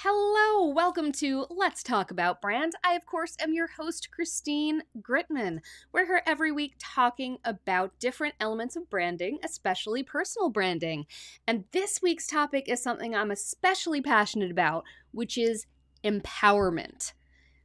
Hello, welcome to Let's Talk About Brand. I, of course, am your host, Christine Gritmon. We're here every week talking about different elements of branding, especially personal branding. And this week's topic is something I'm especially passionate about, which is empowerment.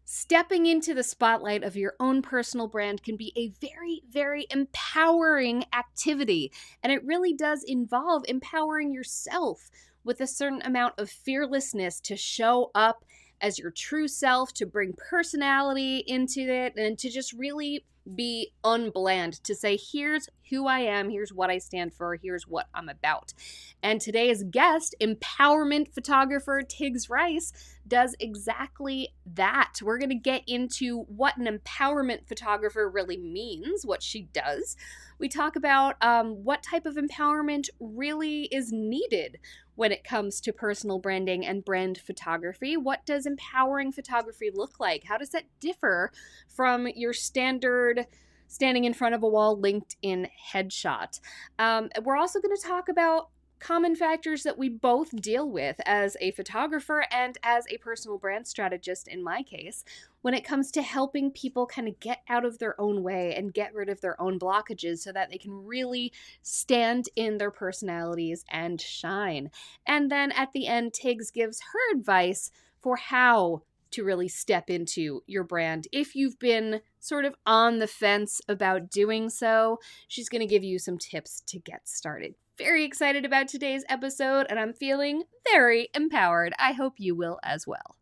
Stepping into the spotlight of your own personal brand can be a very, very empowering activity. And it really does involve empowering yourself with a certain amount of fearlessness to show up as your true self, to bring personality into it, and to just really be unbland, to say, here's who I am, here's what I stand for, here's what I'm about. And today's guest, empowerment photographer Tigz Rice, does exactly that. We're going to get into what an empowerment photographer really means, what she does. We talk about what type of empowerment really is needed when it comes to personal branding and brand photography. What does empowering photography look like? How does that differ from your standard standing in front of a wall LinkedIn headshot? We're also going to talk about common factors that we both deal with as a photographer and as a personal brand strategist, in my case, when it comes to helping people kind of get out of their own way and get rid of their own blockages so that they can really stand in their personalities and shine. And then at the end, Tigz gives her advice for how to really step into your brand. If you've been sort of on the fence about doing so, she's going to give you some tips to get started. Very excited about today's episode, and I'm feeling very empowered. I hope you will as well.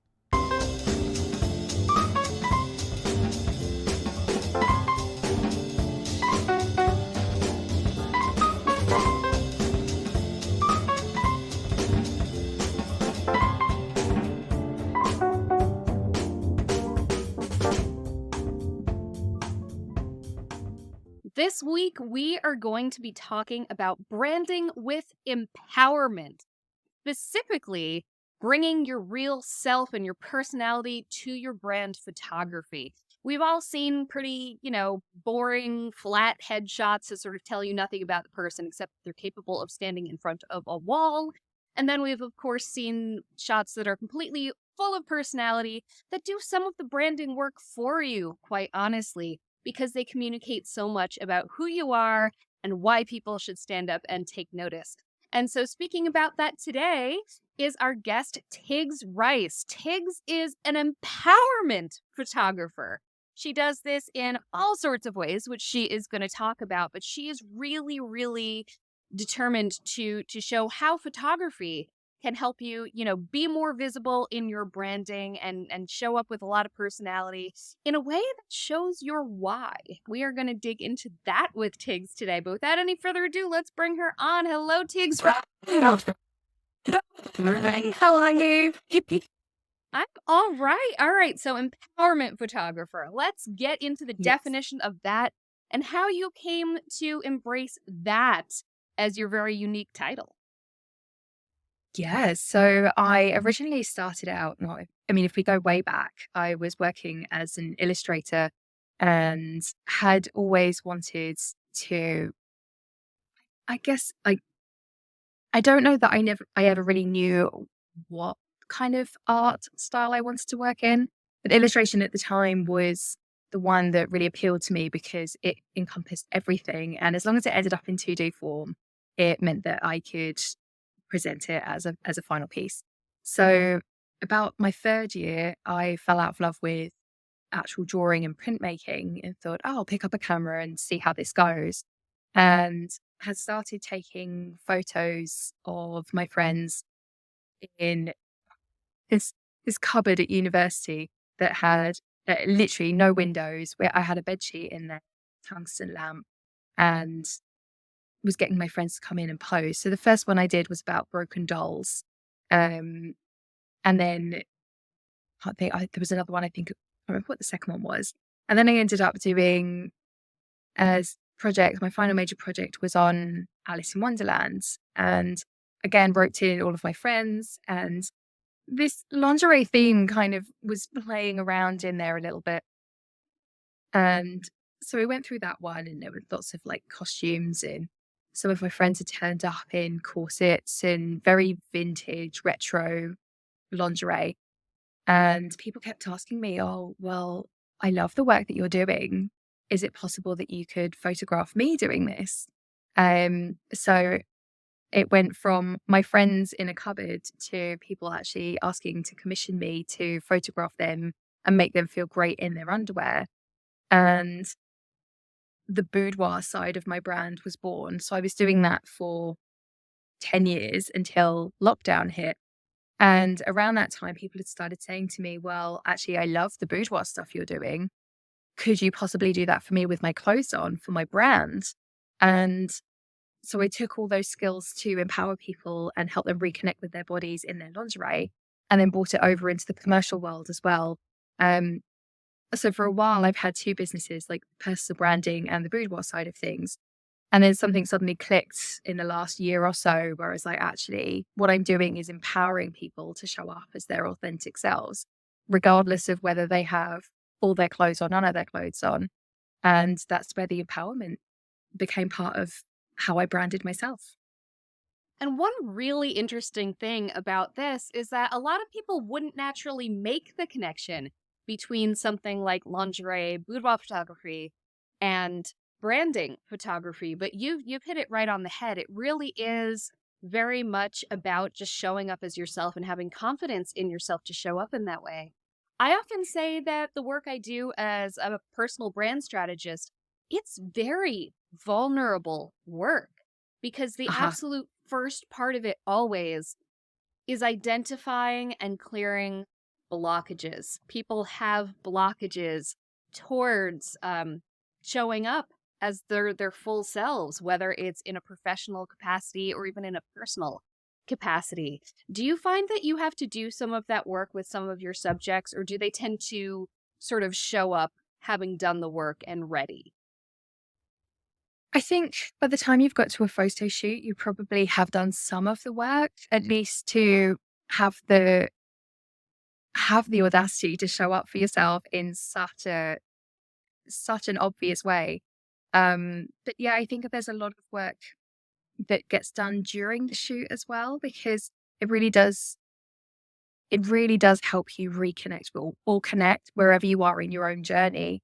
This week, we are going to be talking about branding with empowerment, specifically bringing your real self and your personality to your brand photography. We've all seen pretty, boring, flat headshots that sort of tell you nothing about the person except they're capable of standing in front of a wall. And then we've, of course, seen shots that are completely full of personality that do some of the branding work for you, quite honestly, because they communicate so much about who you are and why people should stand up and take notice. And so speaking about that today is our guest, Tigz Rice. Tigz is an empowerment photographer. She does this in all sorts of ways, which she is going to talk about, but she is really, really determined to show how photography can help you, be more visible in your branding and show up with a lot of personality in a way that shows your why. We are going to dig into that with Tigz today. But without any further ado, let's bring her on. Hello, Tigz. How are you? I'm all right. All right. So empowerment photographer. Let's get into the definition of that and how you came to embrace that as your very unique title. Yeah, so I originally started out, if we go way back, I was working as an illustrator and had always wanted to, I guess, I don't know that I ever really knew what kind of art style I wanted to work in, but illustration at the time was the one that really appealed to me because it encompassed everything. And as long as it ended up in 2D form, it meant that I could present it as a final piece. So about my third year, I fell out of love with actual drawing and printmaking and thought, oh, I'll pick up a camera and see how this goes. And had started taking photos of my friends in this cupboard at university that had literally no windows, where I had a bedsheet in there, tungsten lamp, and was getting my friends to come in and pose. So the first one I did was about broken dolls. And then there was another one, I can't remember what the second one was. And then I ended up doing my final major project was on Alice in Wonderland. And again, roped in all of my friends, and this lingerie theme kind of was playing around in there a little bit. And so we went through that one, and there were lots of costumes, and some of my friends had turned up in corsets and very vintage retro lingerie. And people kept asking me, "Oh, well, I love the work that you're doing. Is it possible that you could photograph me doing this?" So it went from my friends in a cupboard to people actually asking to commission me to photograph them and make them feel great in their underwear. And the boudoir side of my brand was born. So I was doing that for 10 years until lockdown hit. And around that time, people had started saying to me, "Well, actually, I love the boudoir stuff you're doing. Could you possibly do that for me with my clothes on for my brand?" And so I took all those skills to empower people and help them reconnect with their bodies in their lingerie, and then brought it over into the commercial world as well. Um, so for a while, I've had two businesses, like personal branding and the boudoir side of things. And then something suddenly clicked in the last year or so where I was like, actually, what I'm doing is empowering people to show up as their authentic selves, regardless of whether they have all their clothes or none of their clothes on. And that's where the empowerment became part of how I branded myself. And one really interesting thing about this is that a lot of people wouldn't naturally make the connection between something like lingerie, boudoir photography, and branding photography, but you've hit it right on the head. It really is very much about just showing up as yourself and having confidence in yourself to show up in that way. I often say that the work I do as a personal brand strategist, it's very vulnerable work because the Uh-huh. absolute first part of it always is identifying and clearing blockages. People have blockages towards showing up as their full selves, whether it's in a professional capacity or even in a personal capacity. Do you find that you have to do some of that work with some of your subjects, or do they tend to sort of show up having done the work and ready? I think by the time you've got to a photo shoot, you probably have done some of the work, at least to have the audacity to show up for yourself in such an obvious way. But yeah, I think that there's a lot of work that gets done during the shoot as well, because it really does help you reconnect or connect wherever you are in your own journey,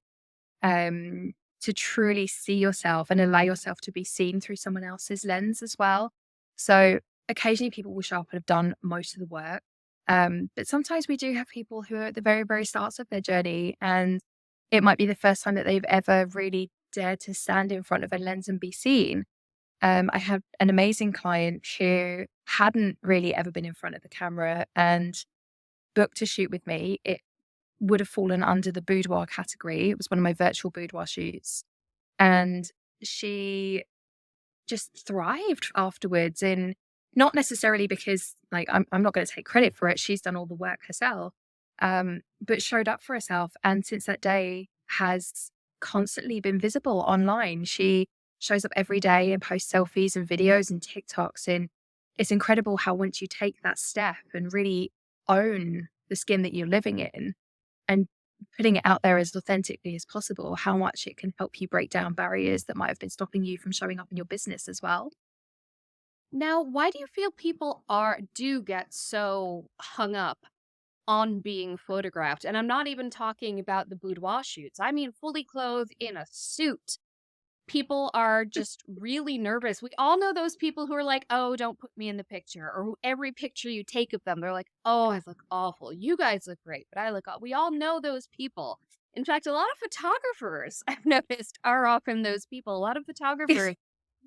to truly see yourself and allow yourself to be seen through someone else's lens as well. So occasionally people will show up and have done most of the work. But sometimes we do have people who are at the very, very starts of their journey, and it might be the first time that they've ever really dared to stand in front of a lens and be seen. I had an amazing client who hadn't really ever been in front of the camera and booked a shoot with me. It would have fallen under the boudoir category. It was one of my virtual boudoir shoots. And she just thrived afterwards. And not necessarily because like I'm not going to take credit for it. She's done all the work herself. But showed up for herself. And since that day has constantly been visible online. She shows up every day and posts selfies and videos and TikToks. And it's incredible how once you take that step and really own the skin that you're living in and putting it out there as authentically as possible, how much it can help you break down barriers that might have been stopping you from showing up in your business as well. Now, why do you feel people are do get so hung up on being photographed? And I'm not even talking about the boudoir shoots. I mean fully clothed in a suit. People are just really nervous. We all know those people who are like, "Oh, don't put me in the picture." Or every picture you take of them, they're like, "Oh, I look awful. You guys look great, but I look aw-" We all know those people. In fact, a lot of photographers I've noticed are often those people. A lot of photographers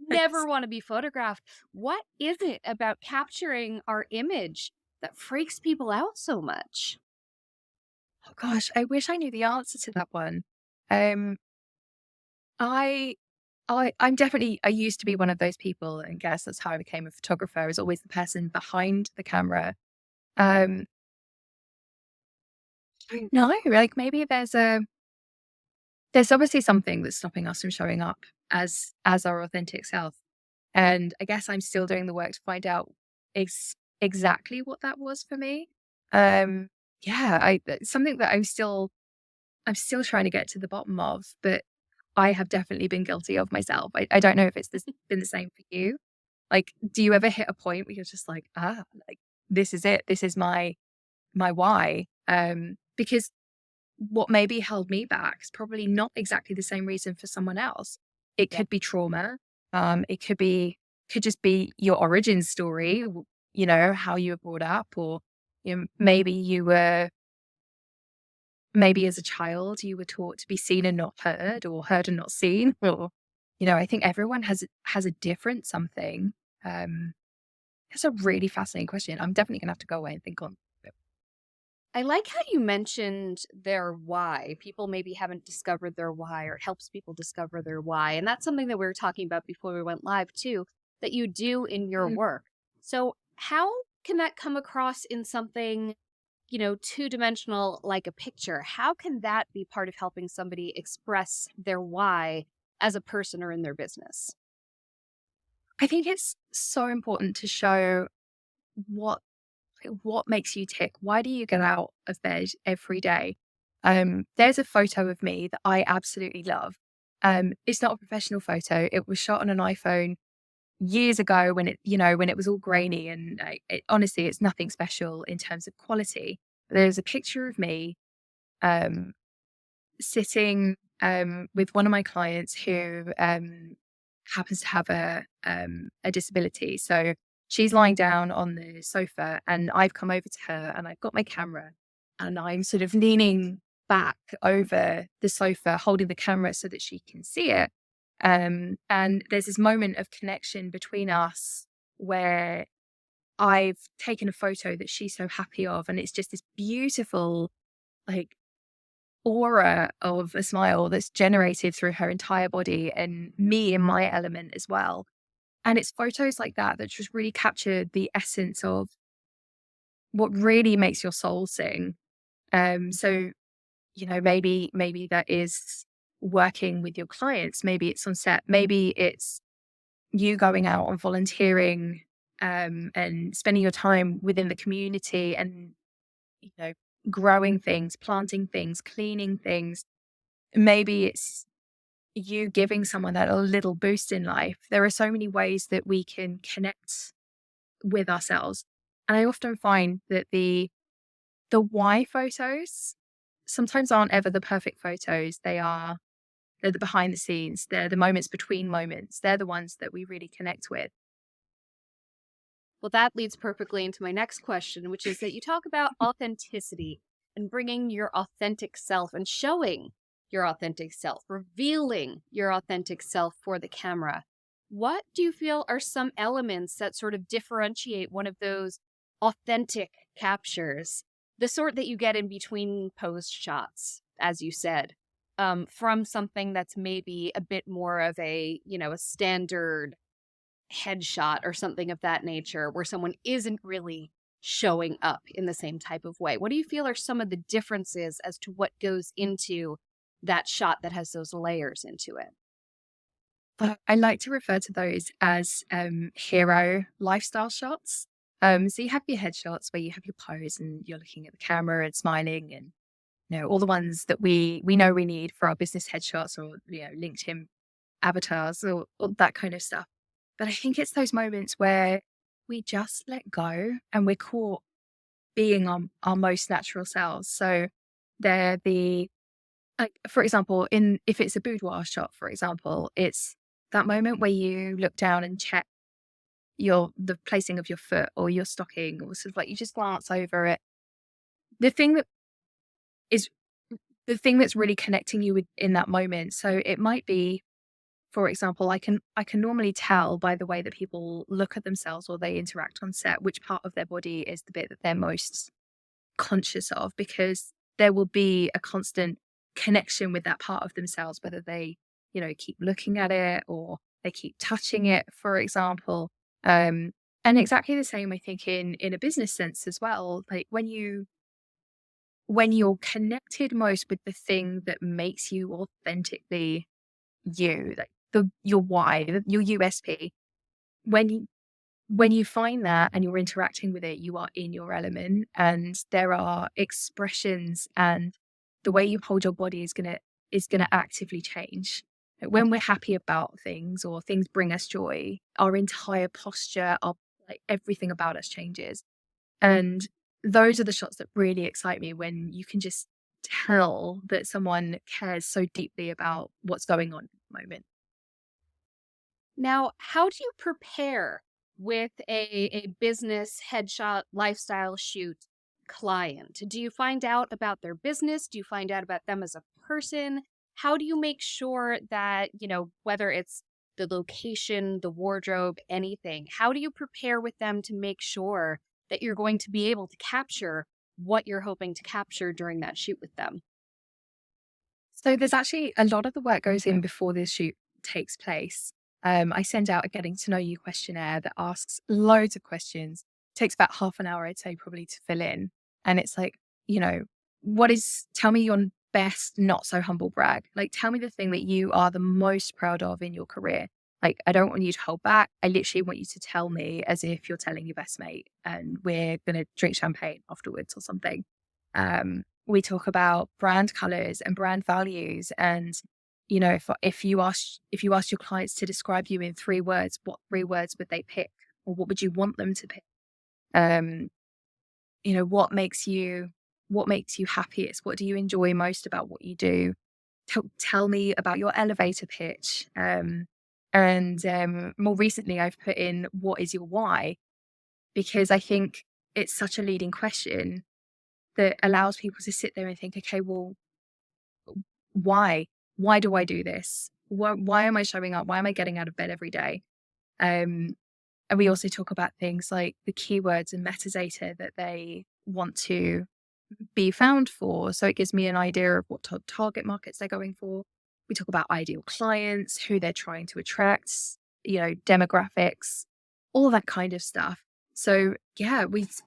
never want to be photographed. What is it about capturing our image that freaks people out so much? Oh gosh, I wish I knew the answer to that one. Um, I, I used to be one of those people, and guess that's how I became a photographer. Is always the person behind the camera. Um, I don't know, like maybe there's obviously something that's stopping us from showing up as our authentic self, and I guess I'm still doing the work to find out exactly what that was for me. Um, yeah, it's something that I'm still trying to get to the bottom of, but I have definitely been guilty of myself. I don't know if been the same for you. Like, do you ever hit a point where you're just like, ah, like this is it. This is my my why. Because what maybe held me back is probably not exactly the same reason for someone else. It Yeah. could be trauma. It could just be your origin story, how you were brought up, or maybe as a child you were taught to be seen and not heard, or heard and not seen, or I think everyone has a different something. Um, that's a really fascinating question. I'm definitely gonna have to go away and think on it. I like how you mentioned their why. People maybe haven't discovered their why, or it helps people discover their why. And that's something that we were talking about before we went live, too, that you do in your Mm. work. So, how can that come across in something, two-dimensional like a picture? How can that be part of helping somebody express their why as a person or in their business? I think it's so important to show what what makes you tick. Why do you get out of bed every day? There's a photo of me that I absolutely love. It's not a professional photo. It was shot on an iPhone years ago when it was all grainy, and honestly, it's nothing special in terms of quality. There's a picture of me um, sitting with one of my clients who happens to have a disability. So she's lying down on the sofa, and I've come over to her, and I've got my camera, and I'm sort of leaning back over the sofa, holding the camera so that she can see it. And there's this moment of connection between us where I've taken a photo that she's so happy of, and it's just this beautiful, like, aura of a smile that's generated through her entire body, and me in my element as well. And it's photos like that that just really capture the essence of what really makes your soul sing. So, maybe that is working with your clients. Maybe it's on set. Maybe it's you going out and volunteering, and spending your time within the community, and, you know, growing things, planting things, cleaning things. Maybe it's you giving someone that a little boost in life. There are so many ways that we can connect with ourselves. And I often find that the why photos sometimes aren't ever the perfect photos. They're the behind the scenes. They're the moments between moments. They're the ones that we really connect with. Well, that leads perfectly into my next question, which is that you talk about authenticity and bringing your authentic self and showing your authentic self, revealing your authentic self for the camera. What do you feel are some elements that sort of differentiate one of those authentic captures, the sort that you get in between posed shots, as you said, from something that's maybe a bit more of a standard headshot or something of that nature where someone isn't really showing up in the same type of way? What do you feel are some of the differences as to what goes into that shot that has those layers into it? I like to refer to those as hero lifestyle shots. So you have your headshots where you have your pose and you're looking at the camera and smiling, and all the ones that we know we need for our business headshots, or LinkedIn avatars, or that kind of stuff. But I think it's those moments where we just let go and we're caught being our most natural selves. So they're like, for example, in if it's a boudoir shot, for example, it's that moment where you look down and check the placing of your foot or your stocking, or sort of like you just glance over it. The thing that is the thing that's really connecting you with in that moment. So it might be, for example, I can normally tell by the way that people look at themselves or they interact on set, which part of their body is the bit that they're most conscious of, because there will be a constant connection with that part of themselves, whether they, keep looking at it or they keep touching it, for example. Um, and exactly the same, I think, in a business sense as well. Like when you're connected most with the thing that makes you authentically you, like your why, your USP, when you find that and you're interacting with it, you are in your element, and there are expressions, and the way you hold your body is gonna actively change. Like, when we're happy about things or things bring us joy, our entire posture, our like everything about us changes. And those are the shots that really excite me, when you can just tell that someone cares so deeply about what's going on at the moment. Now, how do you prepare with a business headshot lifestyle shoot client? Do you find out about their business? Do you find out about them as a person? How do you make sure that, whether it's the location, the wardrobe, anything, how do you prepare with them to make sure that you're going to be able to capture what you're hoping to capture during that shoot with them? So there's actually a lot of the work goes in before this shoot takes place. I send out a getting to know you questionnaire that asks loads of questions. Takes about half an hour, I'd say, probably to fill in. And it's like, you know, tell me your best, not so humble brag. Like, tell me the thing that you are the most proud of in your career. Like, I don't want you to hold back. I literally want you to tell me as if you're telling your best mate and we're going to drink champagne afterwards or something. We talk about brand colors and brand values. And, if you ask your clients to describe you in 3 words, what 3 words would they pick? Or what would you want them to pick? Um, what makes you happiest? What do you enjoy most about what you do? Tell me about your elevator pitch. And more recently, I've put in, what is your why? Because I think it's such a leading question that allows people to sit there and think, okay, well, why? Why do I do this? Why am I showing up? Why am I getting out of bed every day? Um, and we also talk about things like the keywords and metadata that they want to be found for. So it gives me an idea of what target markets they're going for. We talk about ideal clients, who they're trying to attract, demographics, all that kind of stuff. So yeah, most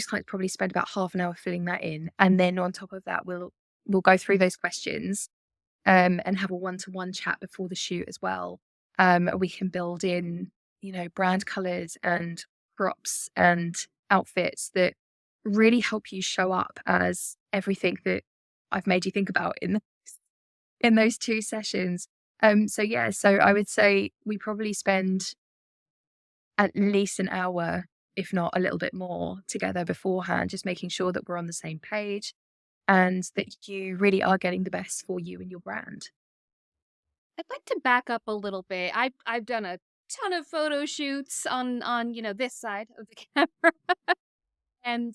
clients probably spend about half an hour filling that in. And then on top of that, we'll go through those questions and have a one-to-one chat before the shoot as well. We can build in, brand colors and props and outfits that really help you show up as everything that I've made you think about in those 2 sessions. So I would say we probably spend at least an hour, if not a little bit more, together beforehand, just making sure that we're on the same page and that you really are getting the best for you and your brand. I'd like to back up a little bit. I've done a ton of photo shoots on this side of the camera, and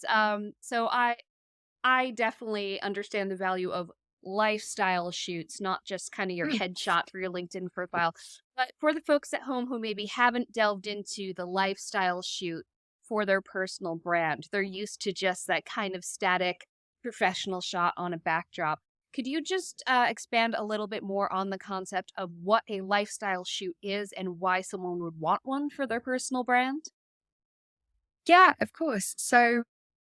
so I definitely understand the value of lifestyle shoots, not just kind of your Mm. headshot for your LinkedIn profile. But for the folks at home who maybe haven't delved into the lifestyle shoot for their personal brand, they're used to just that kind of static professional shot on a backdrop. Could you just expand a little bit more on the concept of what a lifestyle shoot is and why someone would want one for their personal brand? Yeah, of course. So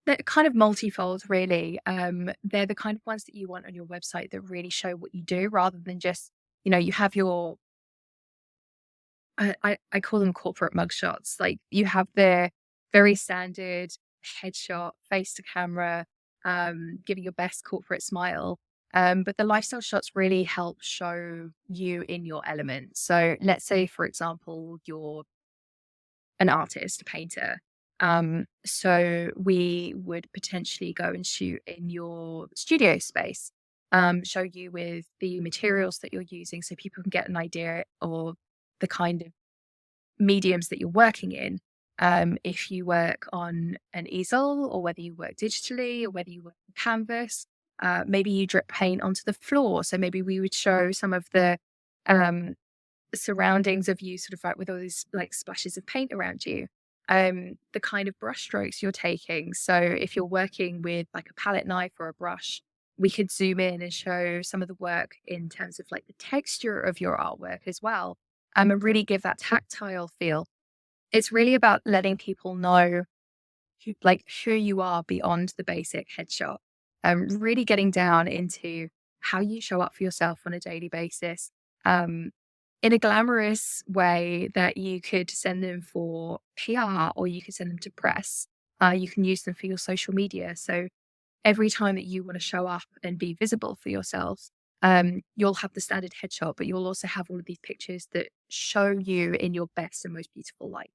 they're kind of multifold, really. They're the kind of ones that you want on your website that really show what you do, rather than just, you have your, I call them corporate mugshots. Like, you have the very standard headshot, face to camera, giving your best corporate smile. But the lifestyle shots really help show you in your element. So let's say, for example, you're an artist, a painter. So we would potentially go and shoot in your studio space, show you with the materials that you're using so people can get an idea of the kind of mediums that you're working in. If you work on an easel, or whether you work digitally, or whether you work on canvas, maybe you drip paint onto the floor. So maybe we would show some of the um, surroundings of you, sort of like with all these like splashes of paint around you. The kind of brush strokes you're taking. So if you're working with like a palette knife or a brush, we could zoom in and show some of the work in terms of like the texture of your artwork as well. And really give that tactile feel. It's really about letting people know who you are beyond the basic headshot. Really getting down into how you show up for yourself on a daily basis. Um, in a glamorous way that you could send them for PR, or you could send them to press. You can use them for your social media. So every time that you want to show up and be visible for yourself, you'll have the standard headshot, but you'll also have all of these pictures that show you in your best and most beautiful light.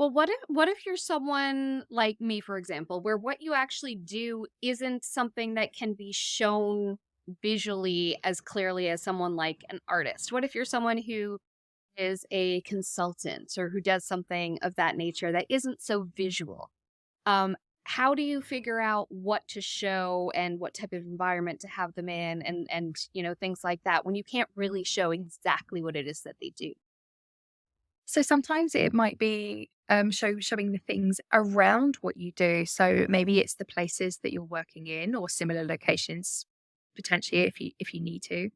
Well, what if you're someone like me, for example, where what you actually do isn't something that can be shown visually as clearly as someone like an artist? What if you're someone who is a consultant or who does something of that nature that isn't so visual? Um, how do you figure out what to show and what type of environment to have them in and things like that when you can't really show exactly what it is that they do? So sometimes it might be showing the things around what you do. So maybe it's the places that you're working in or similar locations, potentially if you need to.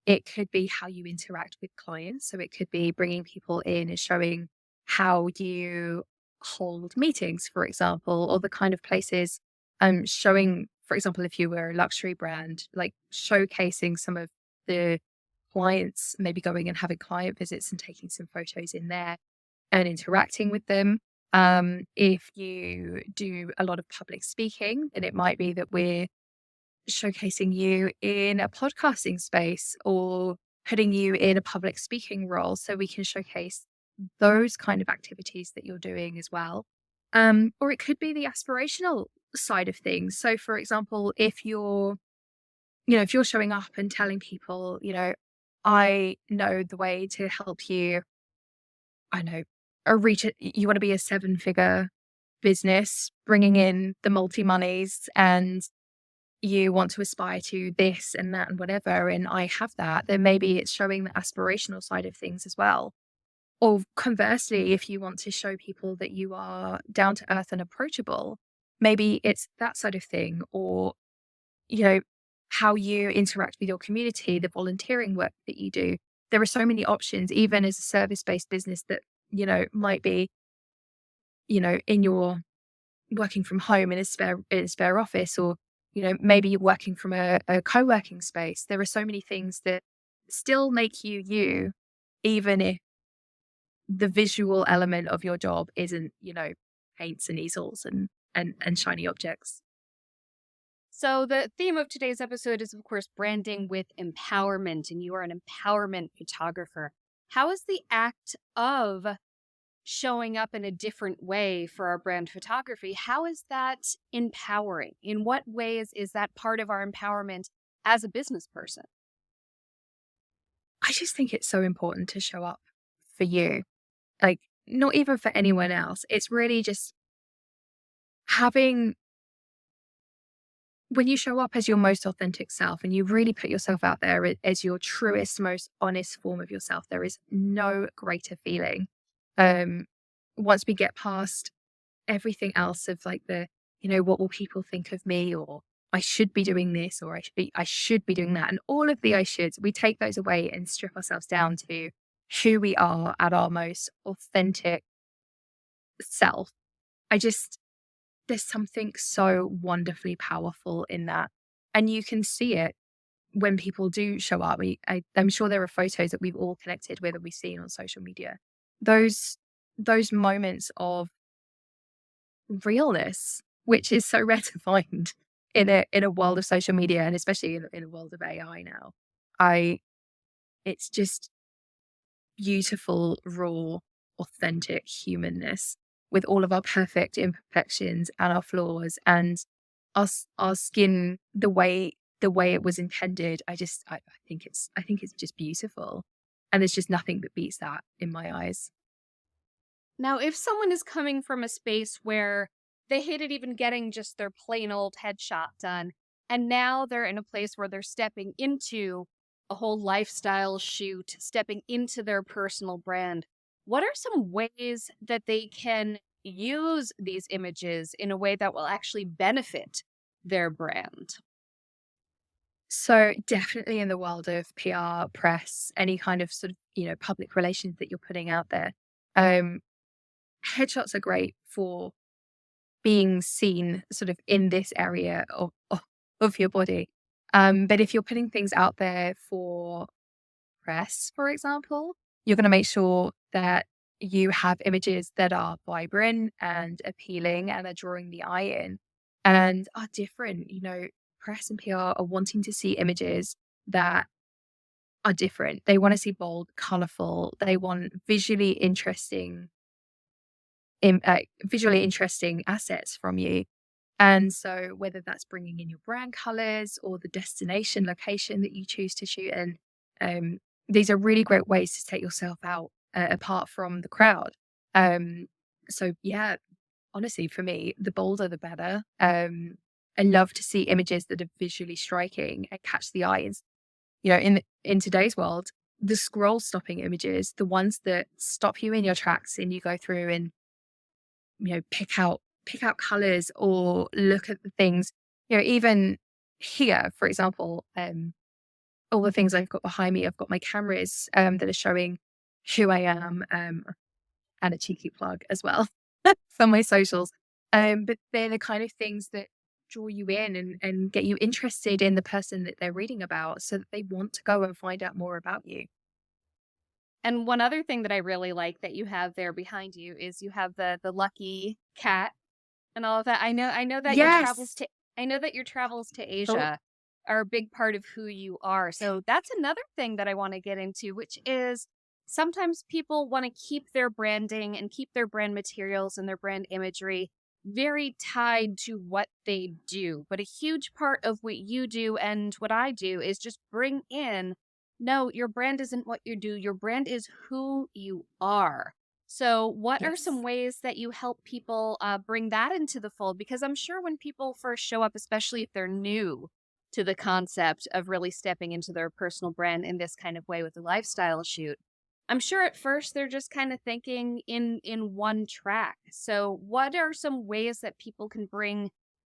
It could be how you interact with clients. So it could be bringing people in and showing how you hold meetings, for example, or the kind of places, showing, for example, if you were a luxury brand, like showcasing some of the clients, maybe going and having client visits and taking some photos in there and interacting with them. If you do a lot of public speaking, then it might be that we're showcasing you in a podcasting space or putting you in a public speaking role so we can showcase those kind of activities that you're doing as well. Or it could be the aspirational side of things. So, for example, if you're showing up and telling people, I know the way to help you, I know, reach it, you want to be a seven figure business, bringing in the multi monies, and you want to aspire to this and that and whatever, and I have that, then maybe it's showing the aspirational side of things as well. Or conversely, if you want to show people that you are down to earth and approachable, maybe it's that side of thing. Or, you know, how you interact with your community, the volunteering work that you do. There are so many options, even as a service based business that, might be, in your working from home in a spare office, or maybe you're working from a co-working space. There are so many things that still make you you, even if the visual element of your job isn't paints and easels and shiny objects. So, the theme of today's episode is, of course, branding with empowerment, and you are an empowerment photographer. How is the act of showing up in a different way for our brand photography? How is that empowering? In what ways is that part of our empowerment as a business person? I just think it's so important to show up for you, like, not even for anyone else. It's really just having, when you show up as your most authentic self and you really put yourself out there as your truest, most honest form of yourself, there is no greater feeling. Um, Once we get past everything else of like what will people think of me, or I should be doing this, or I should be doing that, and all of the I shoulds, we take those away and strip ourselves down to who we are at our most authentic self. I just There's something so wonderfully powerful in that. And you can see it when people do show up. I'm sure there are photos that we've all connected with, that we've seen on social media. Those those moments of realness, which is so rare to find in a world of social media, and especially in a world of AI now. I It's just beautiful, raw, authentic humanness with all of our perfect imperfections and our flaws and our skin the way it was intended. I think it's just beautiful. And there's just nothing that beats that in my eyes. Now, if someone is coming from a space where they hated even getting just their plain old headshot done, and now they're in a place where they're stepping into a whole lifestyle shoot, stepping into their personal brand, what are some ways that they can use these images in a way that will actually benefit their brand? So definitely in the world of PR, press, any kind of sort of, public relations that you're putting out there. Um, Headshots are great for being seen sort of in this area of your body. But if you're putting things out there for press, for example, you're going to make sure that you have images that are vibrant and appealing and are drawing the eye in and are different. Press and PR are wanting to see images that are different. They want to see bold, colorful, they want visually interesting visually interesting assets from you. And so whether that's bringing in your brand colors or the destination location that you choose to shoot in, um, these are really great ways to take yourself out apart from the crowd. Um, so yeah, honestly, for me, the bolder the better. I love to see images that are visually striking and catch the eye. And, in today's world, the scroll stopping images, the ones that stop you in your tracks and you go through and pick out colors or look at the things, even here, for example, all the things I've got behind me, I've got my cameras that are showing who I am, and a cheeky plug as well for my socials. But they're the kind of things that draw you in and get you interested in the person that they're reading about so that they want to go and find out more about you. And one other thing that I really like that you have there behind you is you have the lucky cat and all of that. I know that your travels Yes. to I know that your travels to Oh, Asia are a big part of who you are. So that's another thing that I want to get into, which is sometimes people want to keep their branding and keep their brand materials and their brand imagery very tied to what they do. But a huge part of what you do and what I do is just bring in no, your brand isn't what you do. Your brand is who you are. So, what are some yes. ways that you help people bring that into the fold? Because I'm sure when people first show up, especially if they're new to the concept of really stepping into their personal brand in this kind of way with a lifestyle shoot, I'm sure at first they're just kind of thinking in one track. So, what are some ways that people can bring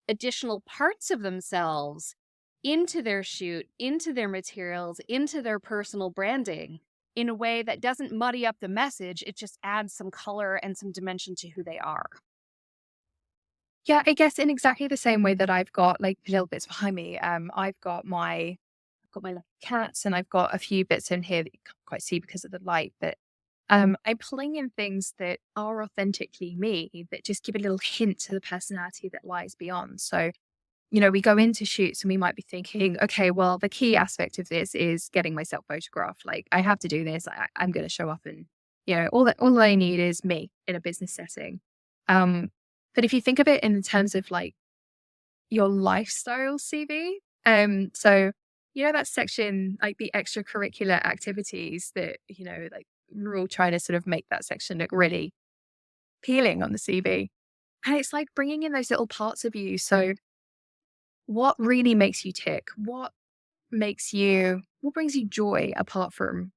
additional parts of themselves into their shoot, into their materials, into their personal branding in a way that doesn't muddy up the message? It just adds some color and some dimension to who they are. Yeah, I guess in exactly the same way that I've got like little bits behind me. I've got my little cats and I've got a few bits in here that you can't quite see because of the light, but I'm pulling in things that are authentically me that just give a little hint to the personality that lies beyond. So, we go into shoots and we might be thinking, okay, well, the key aspect of this is getting myself photographed. Like I have to do this. I'm going to show up and, all I need is me in a business setting. Um, but if you think of it in terms of like your lifestyle CV, so, that section, like the extracurricular activities that, like we're all trying to sort of make that section look really appealing on the CV. And it's like bringing in those little parts of you. So, what really makes you tick? What brings you joy apart from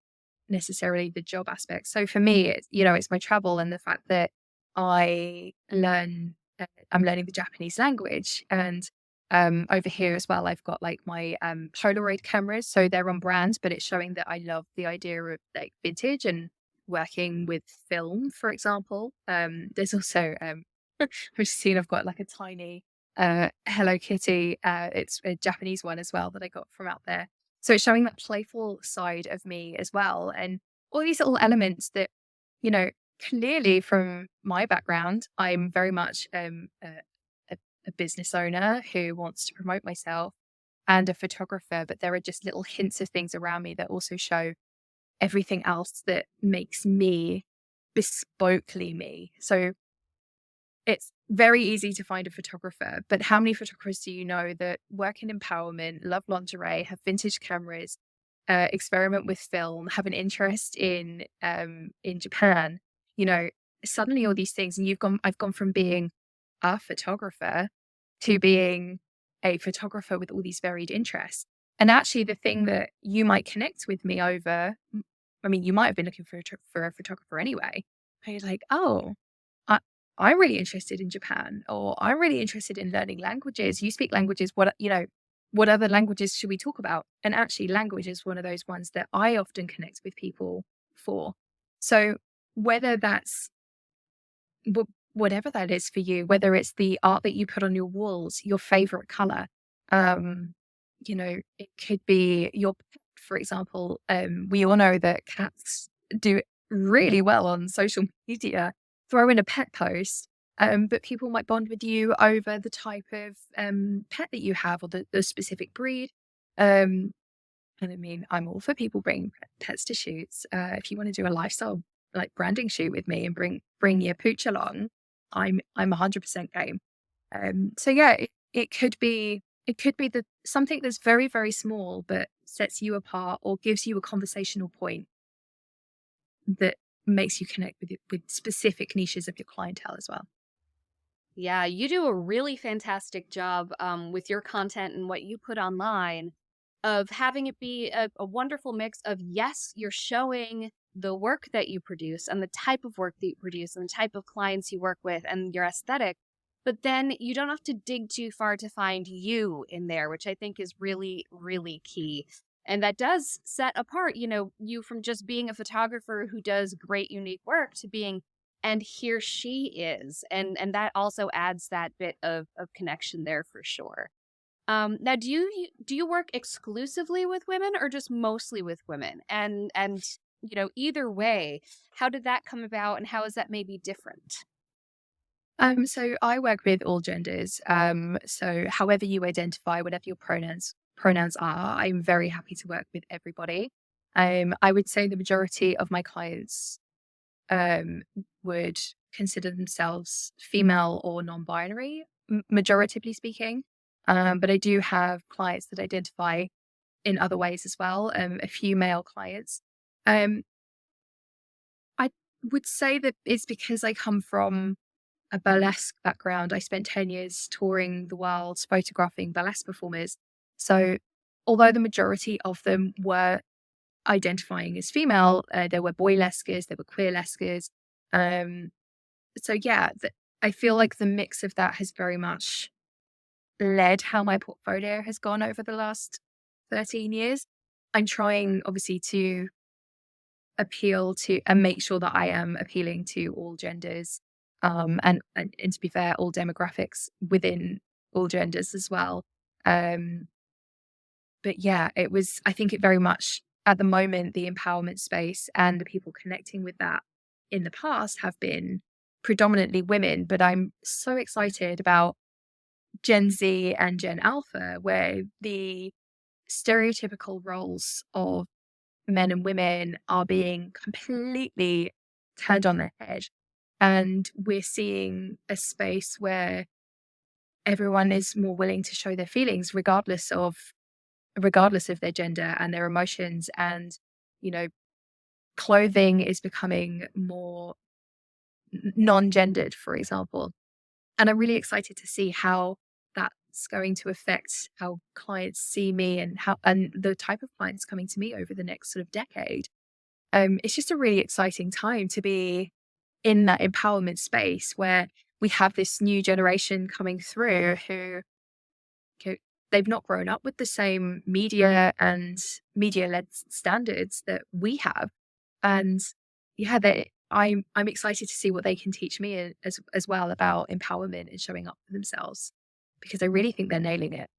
necessarily the job aspect? So for me, it's my travel and the fact that I'm learning the Japanese language. And over here as well, I've got like my Polaroid cameras. So they're on brand, but it's showing that I love the idea of like vintage and working with film, for example. There's also, I've just seen I've got like a tiny Hello Kitty. It's a Japanese one as well that I got from out there. So it's showing that playful side of me as well. And all these little elements that, you know, clearly from my background, I'm very much a, a business owner who wants to promote myself and a photographer, but there are just little hints of things around me that also show everything else that makes me bespokely me. So it's very easy to find a photographer, but how many photographers do you know that work in empowerment, love lingerie, have vintage cameras, experiment with film, have an interest in Japan? You know, suddenly all these things, and I've gone from being a photographer to being a photographer with all these varied interests. And actually, the thing that you might connect with me over, I mean, you might have been looking for a photographer anyway. And you're like, oh, I, I'm really interested in Japan, or I'm really interested in learning languages. You speak languages. What other languages should we talk about? And actually, language is one of those ones that I often connect with people for. So whether that's whatever that is for you, whether it's the art that you put on your walls, your favorite color, um, it could be your pet, for example. We all know that cats do really well on social media. Throw in a pet post, but people might bond with you over the type of pet that you have or the specific breed. Um, and I mean, I'm all for people bringing pets to shoots. If you want to do a lifestyle like branding shoot with me and bring your pooch along, I'm 100% game. So yeah, it could be the something that's very, very small but sets you apart or gives you a conversational point that makes you connect with specific niches of your clientele as well. Yeah, you do a really fantastic job with your content and what you put online of having it be a wonderful mix of, yes, you're showing the work that you produce and the type of work that you produce and the type of clients you work with and your aesthetic, but then you don't have to dig too far to find you in there, which I think is really, really key. And that does set apart, you from just being a photographer who does great, unique work to being and here she is, and that also adds that bit of connection there for sure. Now, do you work exclusively with women or just mostly with women? And either way, how did that come about, and how is that maybe different? So I work with all genders. So however you identify, whatever your pronouns are, I'm very happy to work with everybody. I would say the majority of my clients um, would consider themselves female or non-binary, majoritively speaking. But I do have clients that identify in other ways as well. A few male clients. Um, I would say that it's because I come from a burlesque background. I spent 10 years touring the world photographing burlesque performers. So, although the majority of them were identifying as female, there were boylesquers, there were queerlesquers. Um, so, yeah, I feel like the mix of that has very much led how my portfolio has gone over the last 13 years. I'm trying, obviously, to appeal to and make sure that I am appealing to all genders, and to be fair, all demographics within all genders as well. Um, but yeah, I think it very much at the moment, the empowerment space and the people connecting with that in the past have been predominantly women. But I'm so excited about Gen Z and Gen Alpha, where the stereotypical roles of men and women are being completely turned on their head. And we're seeing a space where everyone is more willing to show their feelings regardless of their gender and their emotions. And, you know, clothing is becoming more non-gendered, for example. And I'm really excited to see how that's going to affect how clients see me and the type of clients coming to me over the next sort of decade. It's just a really exciting time to be in that empowerment space where we have this new generation coming through who co- they've not grown up with the same media and media led standards that we have. And yeah, I'm excited to see what they can teach me as well about empowerment and showing up for themselves because I really think they're nailing it.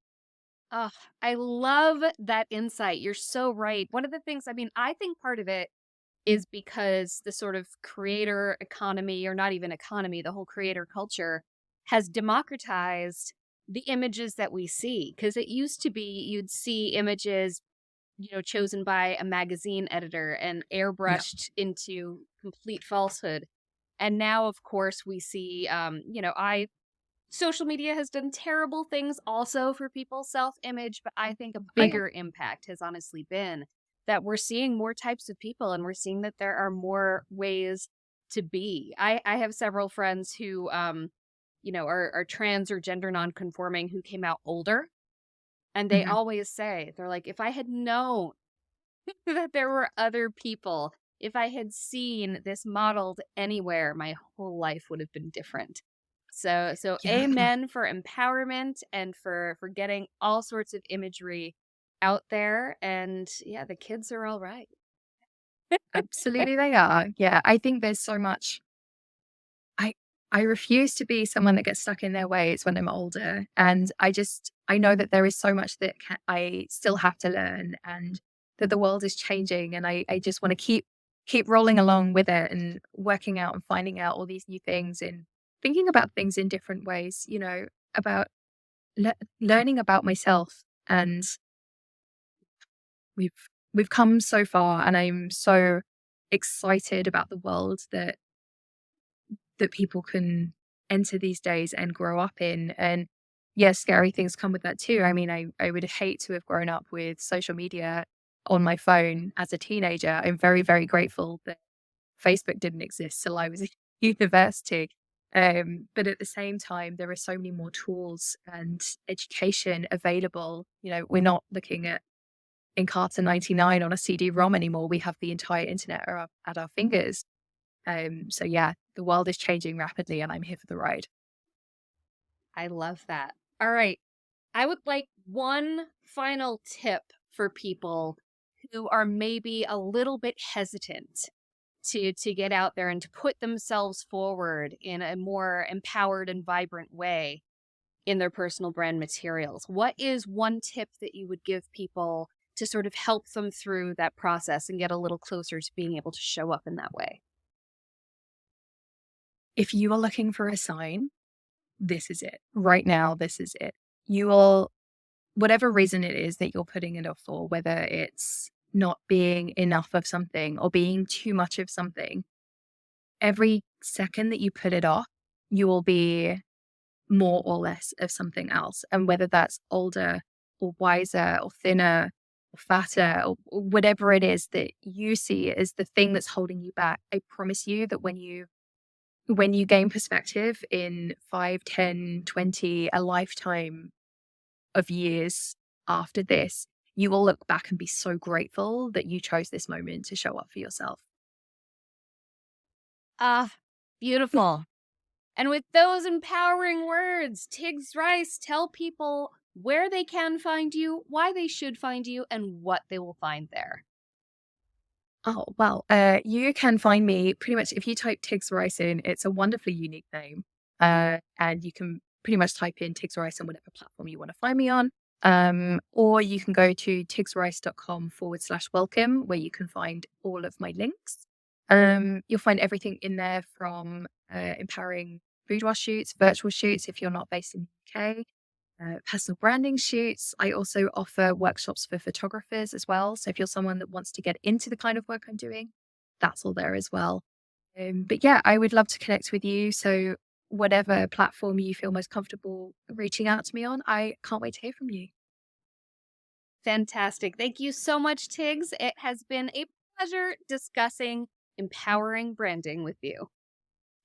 Oh, I love that insight. You're so right. One of the things, I mean, I think part of it is because the sort of creator economy, or not even economy, the whole creator culture has democratized the images that we see. Because it used to be you'd see images, chosen by a magazine editor and Yeah. airbrushed into complete falsehood. And now, of course, we see, I social media has done terrible things also for people's self image, but I think a I bigger impact has honestly been that we're seeing more types of people and we're seeing that there are more ways to be. I have several friends who, are trans or gender nonconforming who came out older. And they Mhm. always say, they're like, if I had known that there were other people, if I had seen this modeled anywhere, my whole life would have been different. So Yeah, amen for empowerment and for getting all sorts of imagery out there. And yeah, the kids are all right. absolutely they are. Yeah, I think there's so much I I refuse to be someone that gets stuck in their ways when I'm older, and I know that there is so much that I still have to learn, and that the world is changing, and I just want to keep rolling along with it and working out and finding out all these new things and thinking about things in different ways. About learning about myself, and we've we've come so far, and I'm so excited about the world that people can enter these days and grow up in. And yes, scary things come with that too. I mean, I would hate to have grown up with social media on my phone as a teenager. I'm very, very grateful that Facebook didn't exist till I was in university. But at the same time, there are so many more tools and education available. We're not looking at Encarta 99 on a CD-ROM anymore. We have the entire internet at our fingers. So yeah, the world is changing rapidly and I'm here for the ride. I love that. All right. I would like one final tip for people who are maybe a little bit hesitant to get out there and to put themselves forward in a more empowered and vibrant way in their personal brand materials. What is one tip that you would give people to sort of help them through that process and get a little closer to being able to show up in that way? If you are looking for a sign, this is it. Right now, this is it. You will, whatever reason it is that you're putting it off for, whether it's not being enough of something or being too much of something, every second that you put it off, you will be more or less of something else. And whether that's older or wiser or thinner or fatter or whatever it is that you see as the thing that's holding you back, I promise you that when you gain perspective in 5, 10, 20, a lifetime of years after this, you will look back and be so grateful that you chose this moment to show up for yourself. Ah, beautiful. And with those empowering words, Tigz Rice, tell people where they can find you, why they should find you, and what they will find there. Oh, well, you can find me pretty much if you type Tigz Rice in, it's a wonderfully unique name. And you can pretty much type in Tigz Rice on whatever platform you want to find me on. Or you can go to tigzrice.com/welcome, where you can find all of my links. You'll find everything in there from empowering boudoir shoots, virtual shoots if you're not based in the UK, personal branding shoots. I also offer workshops for photographers as well. So if you're someone that wants to get into the kind of work I'm doing, that's all there as well. But yeah, I would love to connect with you. So whatever platform you feel most comfortable reaching out to me on, I can't wait to hear from you. Fantastic. Thank you so much, Tigz. It has been a pleasure discussing empowering branding with you.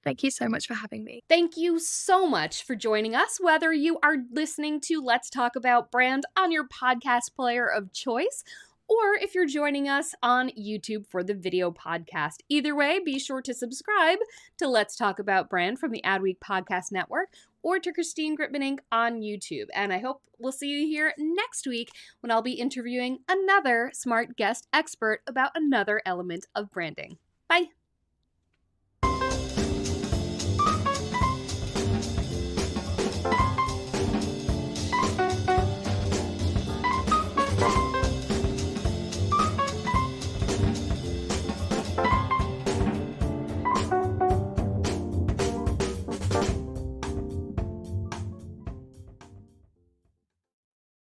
Thank you so much for having me. Thank you so much for joining us, whether you are listening to Let's Talk About Brand on your podcast player of choice, or if you're joining us on YouTube for the video podcast. Either way, be sure to subscribe to Let's Talk About Brand from the Adweek Podcast Network or to Christine Gritmon Inc. on YouTube. And I hope we'll see you here next week when I'll be interviewing another smart guest expert about another element of branding. Bye.